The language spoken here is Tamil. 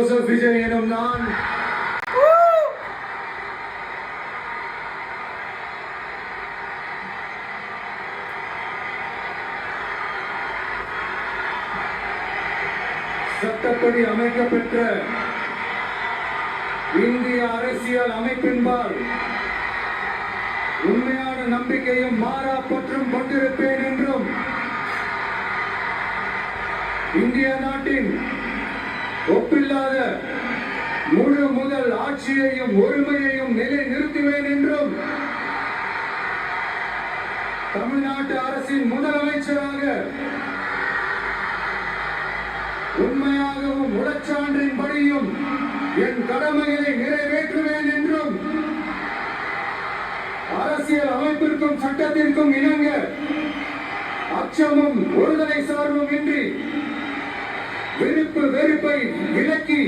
விஜய் எனும் நான் சட்டப்படி அமைக்கப்பெற்ற இந்திய அரசியல் அமைப்பின்பால் உண்மையான நம்பிக்கையும் மாறா பற்றும் கொண்டிருப்பேன் என்றும் இந்திய நாட்டின் ஒப்பில்லாத முழு முதல் ஆட்சியையும் ஒருமையையும் நிலை நிறுத்துவேன் என்றும் தமிழ்நாட்டு அரசின் முதலமைச்சராக உண்மையாகவும் உடச்சான்றின்படியும் என் கடமையை நிறைவேற்றுவேன் என்றும் அரசியல் அமைப்பிற்கும் சட்டத்திற்கும் இணங்க அச்சமும் ஒருதலை சார்பும் இன்றி விருப்பு வெறுப்பை விலக்கி